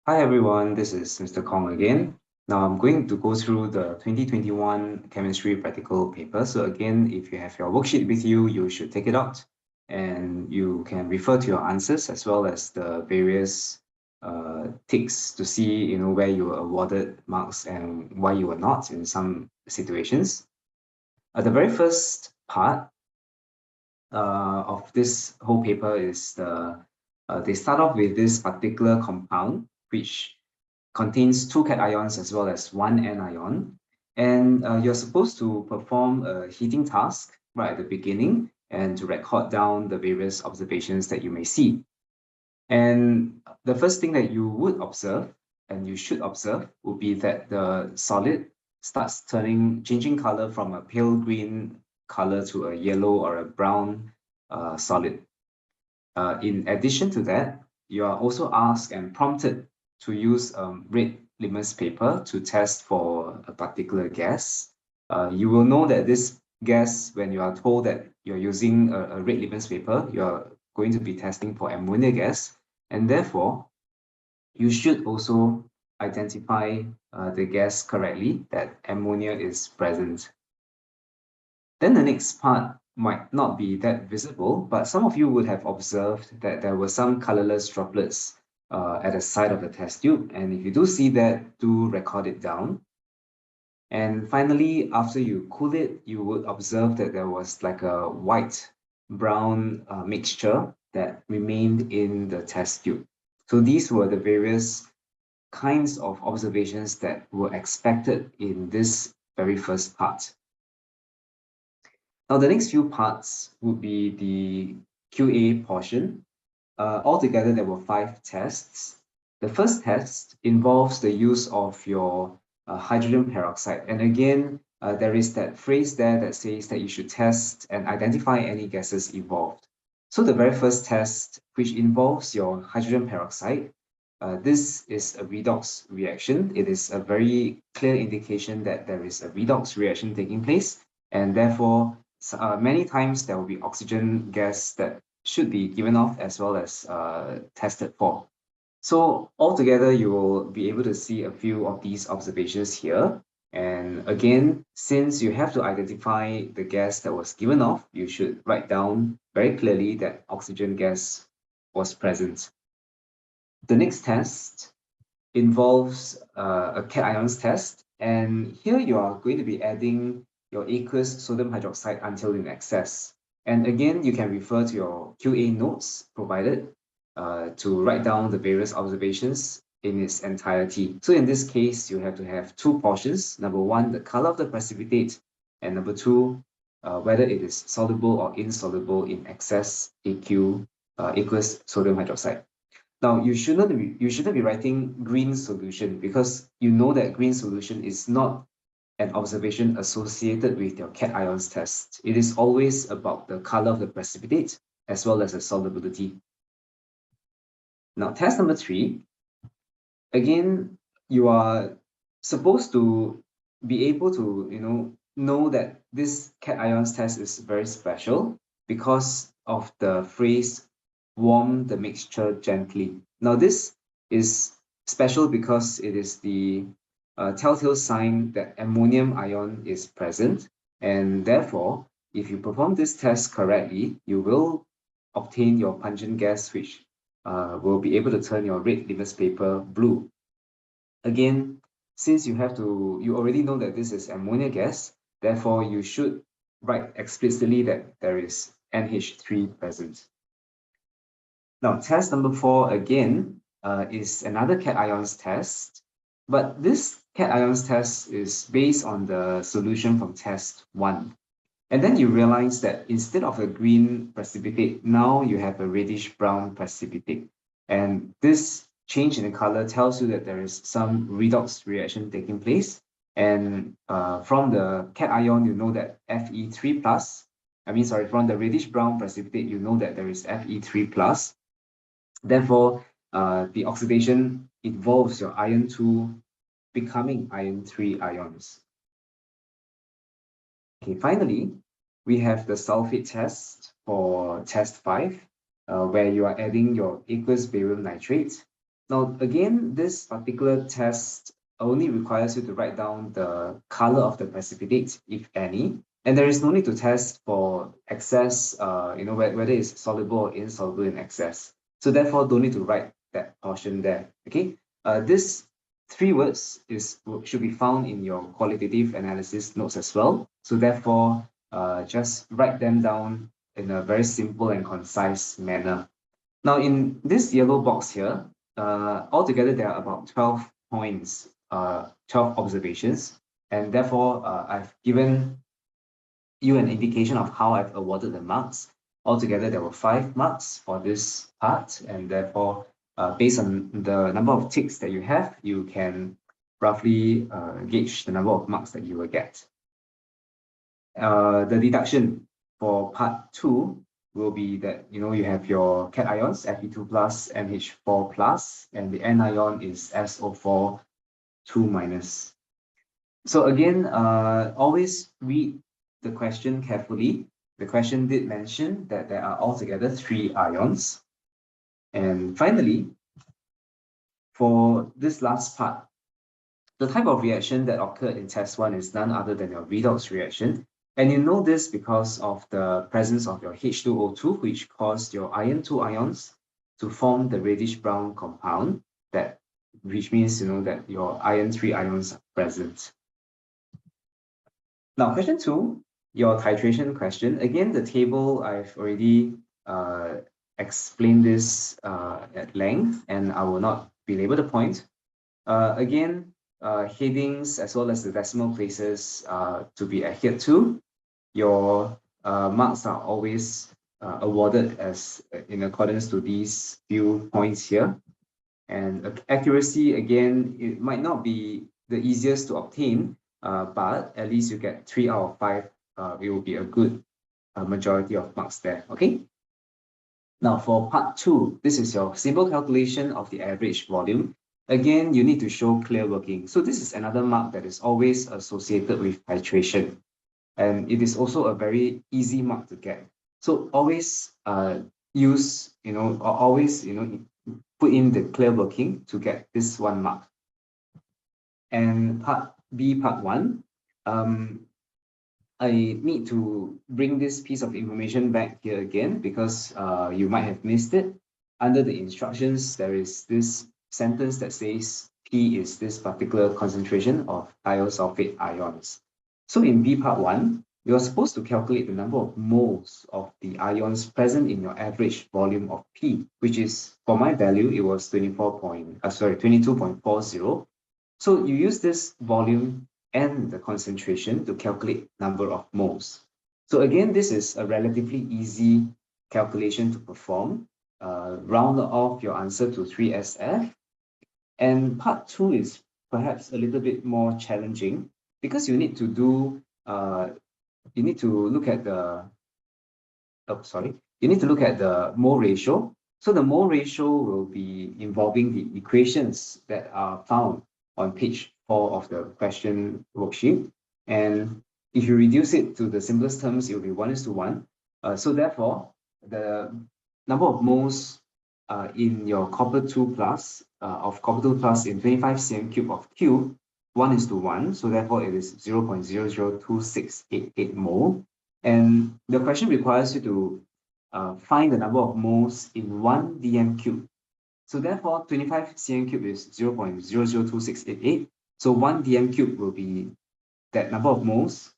Hi everyone, this is Mr. Kong again. Now I'm going to go through the 2021 chemistry practical paper. So again, if you have your worksheet with you, you should take it out and you can refer to your answers as well as the various ticks to see where you were awarded marks and why you were not in some situations. The very first part of this whole paper is they start off with this particular compound which contains two cations as well as one anion. And you're supposed to perform a heating task right at the beginning and to record down the various observations that you may see. And the first thing that you would observe and you should observe would be that the solid starts changing color from a pale green color to a yellow or a brown solid. In addition to that, you are also asked and prompted to use red litmus paper to test for a particular gas. You will know that this gas, when you are told that you're using a red litmus paper, you're going to be testing for ammonia gas, and therefore you should also identify the gas correctly, that ammonia is present. Then the next part might not be that visible, but some of you would have observed that there were some colorless droplets at the side of the test tube. And if you do see that, do record it down. And finally, after you cool it, you would observe that there was like a white-brown mixture that remained in the test tube. So these were the various kinds of observations that were expected in this very first part. Now, the next few parts would be the QA portion. Altogether, there were 5 tests. The first test involves the use of your hydrogen peroxide. And again, there is that phrase there that says that you should test and identify any gases involved. So the very first test, which involves your hydrogen peroxide, this is a redox reaction. It is a very clear indication that there is a redox reaction taking place, and therefore many times there will be oxygen gas that should be given off as well as tested for. So altogether, you will be able to see a few of these observations here. And again, since you have to identify the gas that was given off, you should write down very clearly that oxygen gas was present. The next test involves a cations test. And here you are going to be adding your aqueous sodium hydroxide until in excess. And again, you can refer to your QA notes provided to write down the various observations in its entirety. So in this case, you have to have 2 portions. Number 1, the color of the precipitate, and number 2, whether it is soluble or insoluble in excess aqueous sodium hydroxide. Now, you shouldn't be writing green solution because you know that green solution is not an observation associated with your cations test. It is always about the color of the precipitate as well as the solubility. Now, test number 3, again, you are supposed to be able to know that this cations test is very special because of the phrase warm the mixture gently. Now, this is special because it is the telltale sign that ammonium ion is present, and therefore, if you perform this test correctly, you will obtain your pungent gas, which will be able to turn your red litmus paper blue. Again, since you already know that this is ammonia gas, therefore you should write explicitly that there is NH3 present. Now, test number 4 again is another cations test, but this cations test is based on the solution from test 1. And then you realize that instead of a green precipitate, now you have a reddish brown precipitate. And this change in the color tells you that there is some redox reaction taking place. And from the cation, you know that Fe3 plus, from the reddish brown precipitate, you know that there is Fe3 plus. Therefore, the oxidation involves your iron 2 becoming iron 3 ions. Okay, finally, we have the sulfate test for test 5, where you are adding your aqueous barium nitrate. Now, again, this particular test only requires you to write down the color of the precipitate, if any, and there is no need to test for excess, whether it's soluble or insoluble in excess. So therefore, don't need to write that portion there, okay? This 3 words should be found in your qualitative analysis notes as well. So therefore, just write them down in a very simple and concise manner. Now, in this yellow box here, altogether there are about 12 points, 12 observations, and therefore I've given you an indication of how I've awarded the marks. Altogether, there were 5 marks for this part, and therefore, based on the number of ticks that you have, you can roughly gauge the number of marks that you will get. The deduction for part 2 will be that you have your cations Fe2 plus NH4 plus, and the anion is SO4 2 minus. So again, always read the question carefully. The question did mention that there are altogether 3 ions. And finally, for this last part, the type of reaction that occurred in test 1 is none other than your redox reaction. And you know this because of the presence of your H2O2, which caused your iron 2 ions to form the reddish brown compound, which means that your iron 3 ions are present. Now, question 2, your titration question. Again, the table, I've already explained this at length, and I will not belabor the point. Again, headings as well as the decimal places to be adhered to. Your marks are always awarded as in accordance to these few points here. And accuracy, again, it might not be the easiest to obtain, but at least you get 3 out of 5. It will be a good majority of marks there, okay? Now for part 2, this is your simple calculation of the average volume. Again, you need to show clear working. So this is another mark that is always associated with titration. And it is also a very easy mark to get. So always put in the clear working to get this 1 mark. And part B, part 1, I need to bring this piece of information back here again because you might have missed it. Under the instructions, there is this sentence that says P is this particular concentration of thiosulfate ions. So in B part 1, you're supposed to calculate the number of moles of the ions present in your average volume of P, which is, for my value, it was 22.40. So you use this volume and the concentration to calculate number of moles. So again, this is a relatively easy calculation to perform. Round off your answer to 3SF. And part 2 is perhaps a little bit more challenging because you need to look at the mole ratio. So the mole ratio will be involving the equations that are found on page 4 of the question worksheet. And if you reduce it to the simplest terms, it will be 1:1. So therefore, the number of moles in your copper 2 plus of copper 2 plus in 25 cm³ of Q, 1:1. So therefore, it is 0.002688 mole. And the question requires you to find the number of moles in 1 dm³. So therefore, 25 cm³ is 0.002688. So 1 dm³ will be that number of moles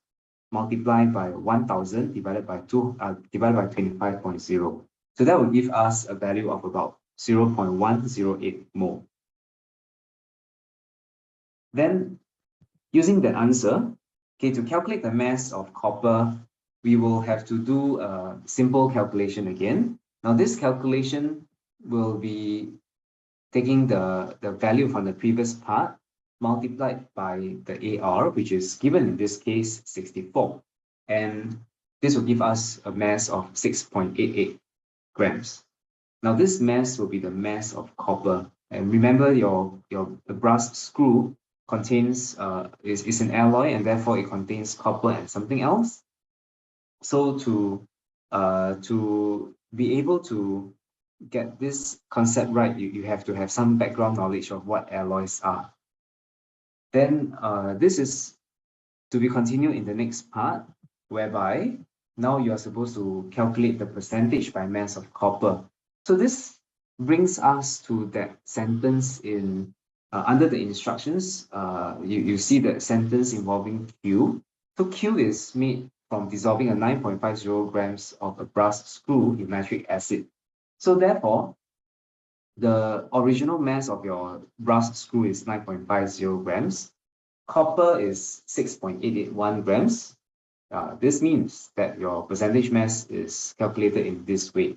multiplied by 1000 divided by 25.0. So that will give us a value of about 0.108 mole. Then, using that answer, okay, to calculate the mass of copper, we will have to do a simple calculation again. Now, this calculation will be taking the value from the previous part multiplied by the AR, which is given in this case 64. And this will give us a mass of 6.88 grams. Now this mass will be the mass of copper. And remember the brass screw contains is an alloy, and therefore it contains copper and something else. So to be able to get this concept right, you have to have some background knowledge of what alloys are. Then this is to be continued in the next part, whereby now you are supposed to calculate the percentage by mass of copper. So this brings us to that sentence in under the instructions. You see the sentence involving Q. So Q is made from dissolving a 9.50 grams of a brass screw in nitric acid. So therefore, the original mass of your brass screw is 9.50 grams. Copper is 6.881 grams. This means that your percentage mass is calculated in this way.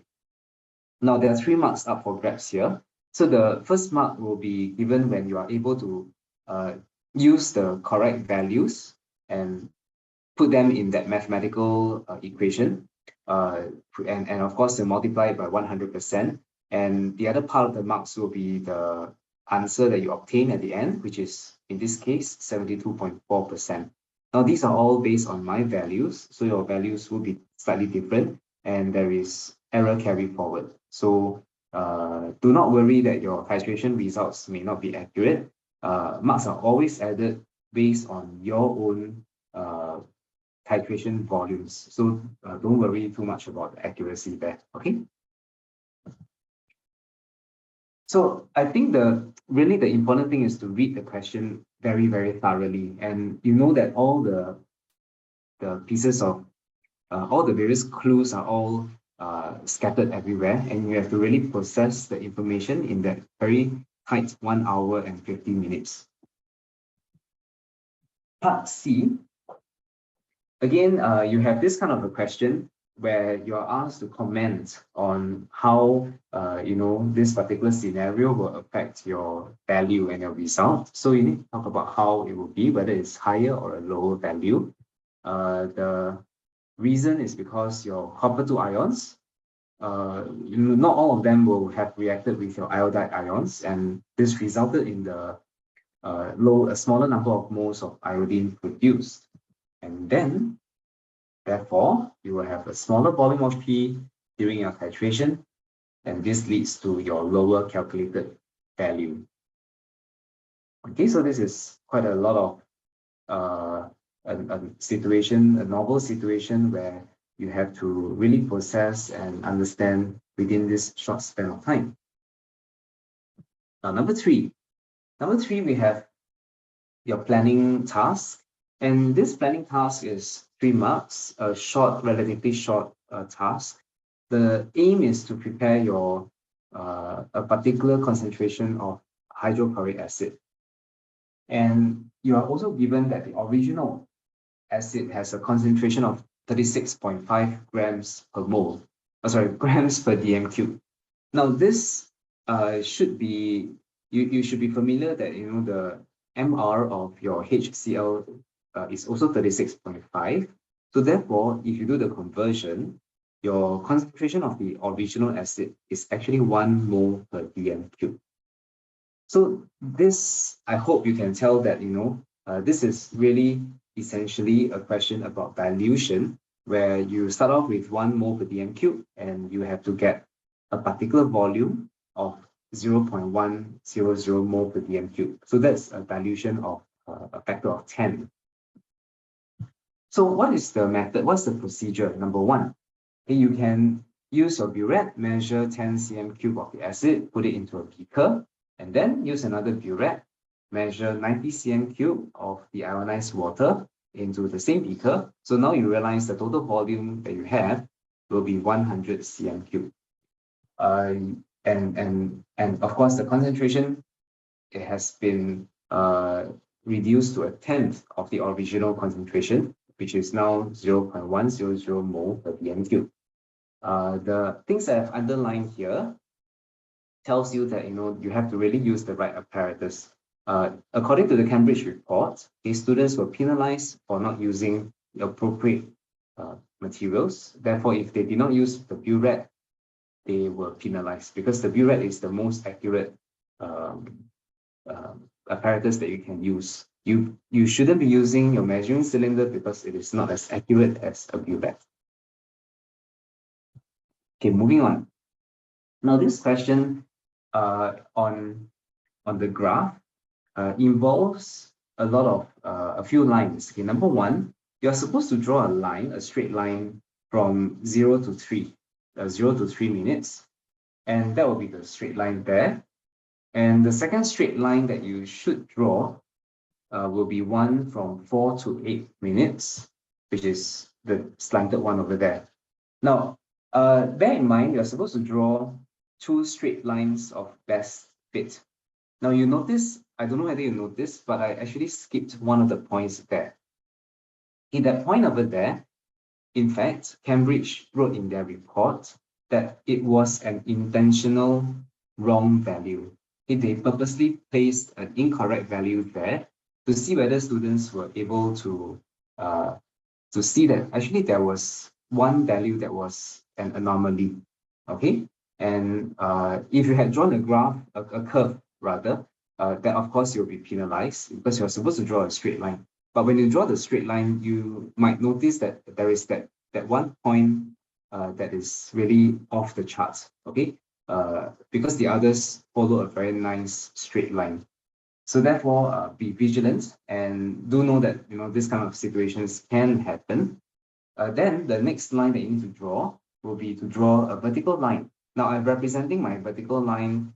Now, there are 3 marks up for grabs here. So the first mark will be given when you are able to use the correct values and put them in that mathematical equation, and of course, to multiply it by 100%. And the other part of the marks will be the answer that you obtain at the end, which is, in this case, 72.4%. Now, these are all based on my values, so your values will be slightly different, and there is error carry forward. So do not worry that your titration results may not be accurate. Marks are always added based on your own titration volumes. So don't worry too much about the accuracy there, okay? So I think really the important thing is to read the question very, very thoroughly. And you know that all the pieces of, all the various clues are all scattered everywhere. And you have to really process the information in that very tight 1 hour and 50 minutes. Part C, again, you have this kind of a question where you're asked to comment on how this particular scenario will affect your value and your result. So you need to talk about how it will be, whether it's higher or a lower value. The reason is because your copper 2 ions, not all of them will have reacted with your iodide ions, and this resulted in the a smaller number of moles of iodine produced. And then, therefore, you will have a smaller volume of P during your titration, and this leads to your lower calculated value. Okay, so this is quite a lot of a novel situation where you have to really process and understand within this short span of time. Now, number three, we have your planning task. And this planning task is 3 marks, a relatively short task. The aim is to prepare your a particular concentration of hydrochloric acid. And you are also given that the original acid has a concentration of 36.5 grams per mole, grams per dm cube. Now this should be, you should be familiar that the MR of your HCl is also 36.5. So therefore, if you do the conversion, your concentration of the original acid is actually 1 mole per dm cube. So this, I hope you can tell that, this is really essentially a question about dilution, where you start off with 1 mole per dm cube, and you have to get a particular volume of 0.100 mole per dm cube. So that's a dilution of a factor of 10. So what is the method? What's the procedure? Number one, you can use your burette, measure 10 cm cube of the acid, put it into a beaker, and then use another burette, measure 90 cm cube of the ionized water into the same beaker. So now you realize the total volume that you have will be 100 cm cube. And of course, the concentration, it has been reduced to 1/10 of the original concentration, which is now 0.100 mole per dm cube. The things that I've underlined here tells you that you have to really use the right apparatus. According to the Cambridge report, these students were penalized for not using the appropriate materials. Therefore, if they did not use the burette, they were penalized because the burette is the most accurate apparatus that you can use. You shouldn't be using your measuring cylinder because it is not as accurate as a burette. Okay, moving on. Now, this question on the graph involves a lot of a few lines. Okay, number one, you're supposed to draw a line, a straight line from 0 to 3, 0 to 3 minutes, and that will be the straight line there. And the second straight line that you should draw will be one from 4 to 8 minutes, which is the slanted one over there. Now, bear in mind, you're supposed to draw two straight lines of best fit. Now you notice, I don't know whether you noticed, but I actually skipped one of the points there. In that point over there, in fact, Cambridge wrote in their report that it was an intentional wrong value. They purposely placed an incorrect value there to see whether students were able to see that actually there was one value that was an anomaly. Okay, and if you had drawn a graph, a curve rather, then of course you'll be penalized because you're supposed to draw a straight line. But when you draw the straight line, you might notice that there is that one point that is really off the charts. Okay, because the others follow a very nice straight line. So therefore, be vigilant and do know that this kind of situations can happen. Then the next line that you need to draw will be to draw a vertical line. Now I'm representing my vertical line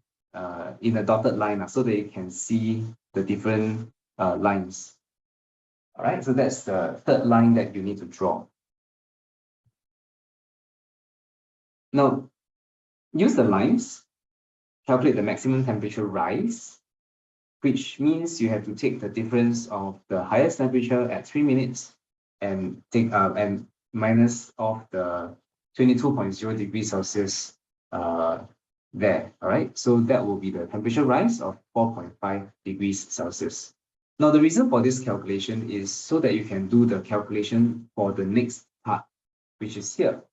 in a dotted line so that you can see the different lines. All right, so that's the third line that you need to draw. Now, use the lines, calculate the maximum temperature rise, which means you have to take the difference of the highest temperature at 3 minutes and take and minus off the 22.0 degrees Celsius there. All right, so that will be the temperature rise of 4.5 degrees Celsius. Now, the reason for this calculation is so that you can do the calculation for the next part, which is here,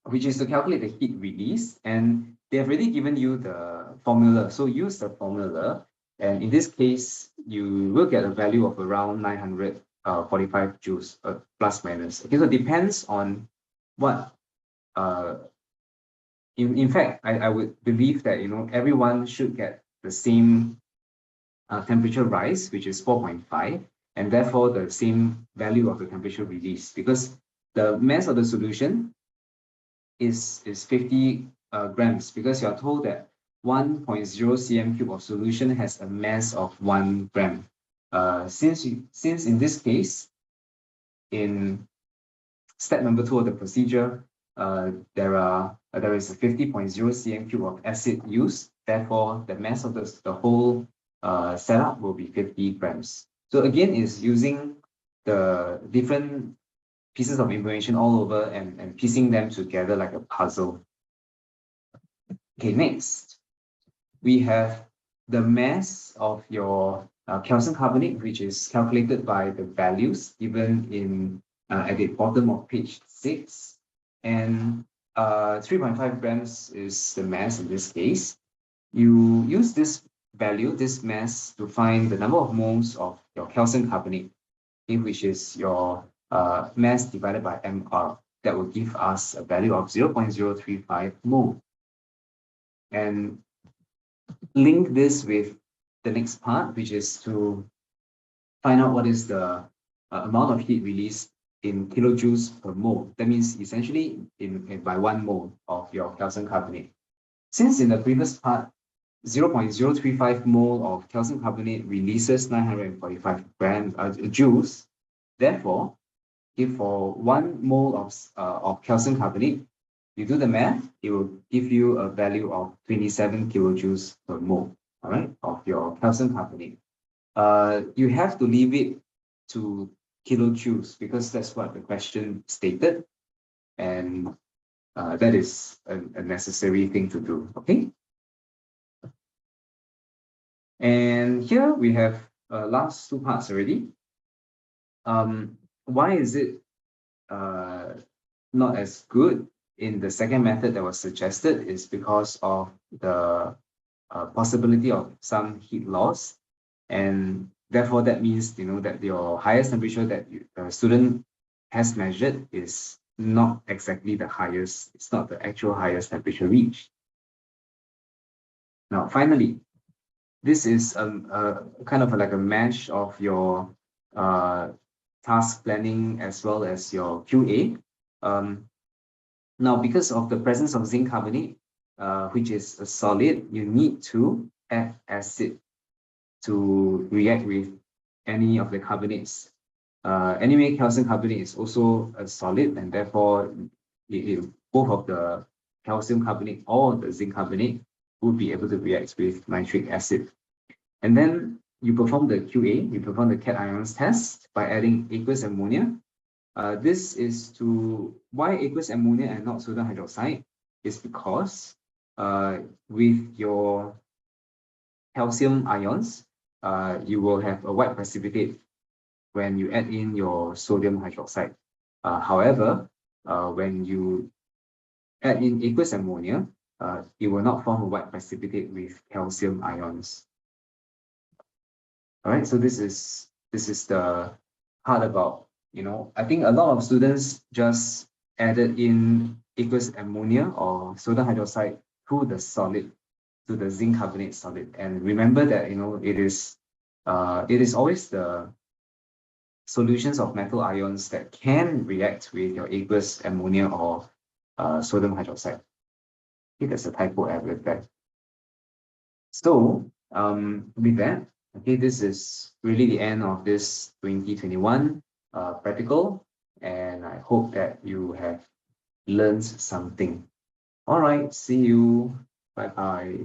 which is to calculate the heat release. And they have already given you the formula. So use the formula. And in this case, you will get a value of around 945 joules plus minus. Okay, so it depends on what in fact, I would believe that everyone should get the same temperature rise, which is 4.5, and therefore the same value of the temperature release, because the mass of the solution is 50 grams, because you're told that 1.0 cm cube of solution has a mass of 1 gram. Since in this case, in step number 2 of the procedure, there is a 50.0 cm cube of acid used. Therefore, the mass of the whole setup will be 50 grams. So again, is using the different pieces of information all over and piecing them together like a puzzle. Okay, next, we have the mass of your calcium carbonate, which is calculated by the values given in at the bottom of page 6. And 3.5 grams is the mass in this case. You use this value, this mass, to find the number of moles of your calcium carbonate, which is your mass divided by mR. That will give us a value of 0.035 mole. And link this with the next part, which is to find out what is the amount of heat released in kilojoules per mole. That means essentially by 1 mole of your calcium carbonate. Since in the previous part, 0.035 mole of calcium carbonate releases 945 joules. Therefore, if for 1 mole of calcium carbonate, you do the math, it will give you a value of 27 kilojoules per mole, all right, of your calcium carbonate. You have to leave it to kilojoules because that's what the question stated, and that is a necessary thing to do, okay? And here we have last 2 parts already. Why is it not as good in the second method that was suggested is because of the possibility of some heat loss, and therefore that means that your highest temperature that the student has measured is not exactly the highest. It's not the actual highest temperature reached. Now, finally, this is a kind of like a mesh of your task planning as well as your QA. Now, because of the presence of zinc carbonate, which is a solid, you need to add acid to react with any of the carbonates. Anyway, calcium carbonate is also a solid, and therefore, both of the calcium carbonate or the zinc carbonate would be able to react with nitric acid. And then you perform the QA, you perform the cations test by adding aqueous ammonia. This is to why aqueous ammonia and not sodium hydroxide is because with your calcium ions, you will have a white precipitate when you add in your sodium hydroxide. However, when you add in aqueous ammonia, it will not form a white precipitate with calcium ions. All right, so this is the part about, I think a lot of students just added in aqueous ammonia or sodium hydroxide to the solid, to the zinc carbonate solid. And remember that, it is always the solutions of metal ions that can react with your aqueous ammonia or sodium hydroxide. Okay, there's a typo error there. So with that, okay, this is really the end of this 2021 practical, and I hope that you have learned something. All right, see you. Bye bye.